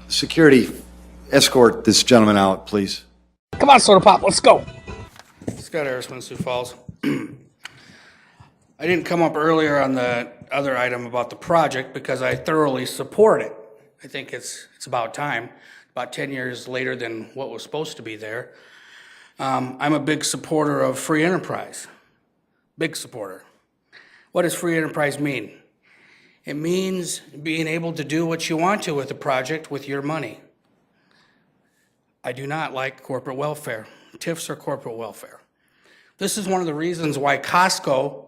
Security, escort this gentleman out, please. Come on, Soda Pop, let's go. Scott Harrisman, Sioux Falls. I didn't come up earlier on the other item about the project because I thoroughly support it. I think it's about time, about 10 years later than what was supposed to be there. I'm a big supporter of free enterprise, big supporter. What does free enterprise mean? It means being able to do what you want to with the project with your money. I do not like corporate welfare. TIFs are corporate welfare. This is one of the reasons why Costco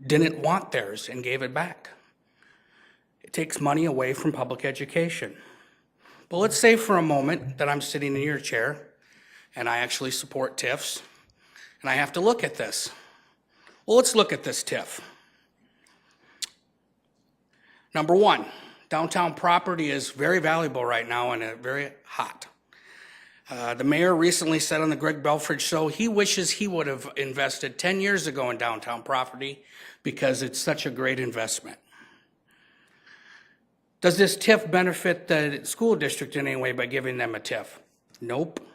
didn't want theirs and gave it back. It takes money away from public education. But let's say for a moment that I'm sitting in your chair and I actually support TIFs and I have to look at this. Well, let's look at this TIF. Number one, downtown property is very valuable right now and very hot. The mayor recently said on the Greg Belfridge show he wishes he would have invested 10 years ago in downtown property because it's such a great investment. Does this TIF benefit the school district in any way by giving them a TIF? Nope.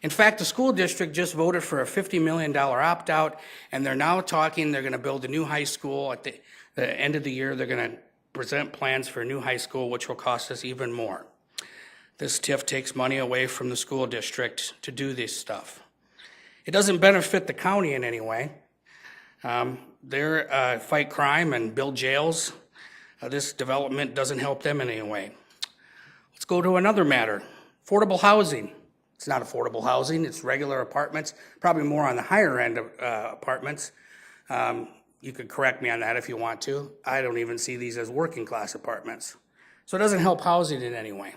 In fact, the school district just voted for a $50 million opt-out, and they're now talking they're going to build a new high school. At the end of the year, they're going to present plans for a new high school, which will cost us even more. This TIF takes money away from the school district to do this stuff. It doesn't benefit the county in any way. They fight crime and build jails. This development doesn't help them in any way. Let's go to another matter. Affordable housing. It's not affordable housing, it's regular apartments, probably more on the higher end of apartments. You could correct me on that if you want to. I don't even see these as working class apartments. So it doesn't help housing in any way.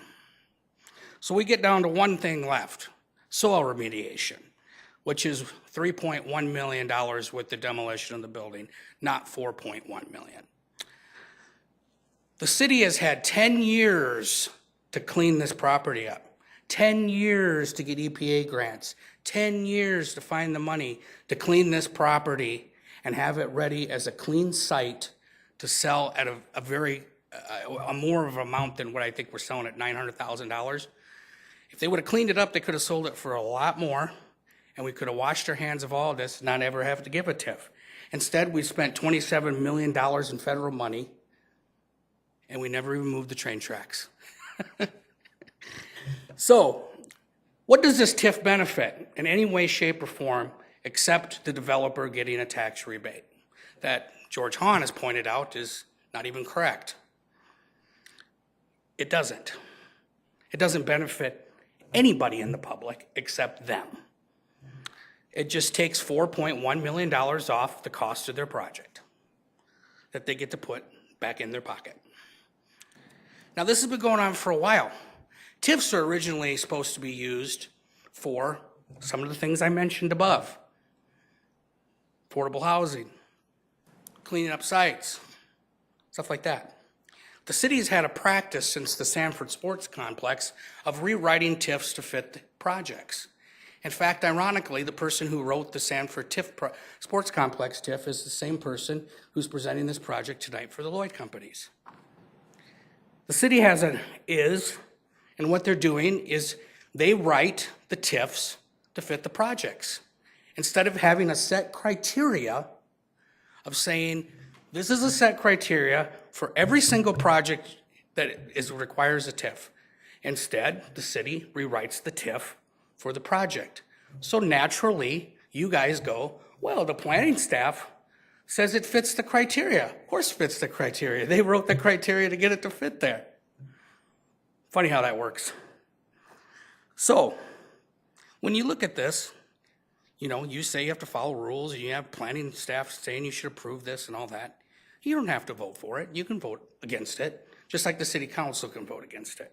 So we get down to one thing left, soil remediation, which is $3.1 million with the demolition of the building, not $4.1 million. The city has had 10 years to clean this property up, 10 years to get EPA grants, 10 years to find the money to clean this property and have it ready as a clean site to sell at a more of an amount than what I think we're selling at $900,000. If they would have cleaned it up, they could have sold it for a lot more, and we could have washed our hands of all of this and not ever have to give a TIF. Instead, we spent $27 million in federal money, and we never even moved the train tracks. So, what does this TIF benefit in any way, shape, or form except the developer getting a tax rebate? That George Hahn has pointed out is not even correct. It doesn't. It doesn't benefit anybody in the public except them. It just takes $4.1 million off the cost of their project that they get to put back in their pocket. Now, this has been going on for a while. TIFs are originally supposed to be used for some of the things I mentioned above. Affordable housing, cleaning up sites, stuff like that. The city has had a practice since the Sanford Sports Complex of rewriting TIFs to fit the projects. In fact, ironically, the person who wrote the Sanford Sports Complex TIF is the same person who's presenting this project tonight for the Lloyd companies. The city has and what they're doing is they write the TIFs to fit the projects. Instead of having a set criteria of saying, this is a set criteria for every single project that requires a TIF. Instead, the city rewrites the TIF for the project. So naturally, you guys go, well, the planning staff says it fits the criteria. Of course it fits the criteria. They wrote the criteria to get it to fit there. Funny how that works. So, when you look at this, you say you have to follow rules, you have planning staff saying you should approve this and all that. You don't have to vote for it. You can vote against it, just like the city council can vote against it.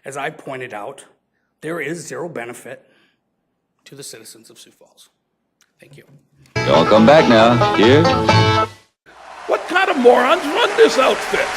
As I pointed out, there is zero benefit to the citizens of Sioux Falls. Thank you. Y'all come back now. Cheers. What kind of morons run this outfit?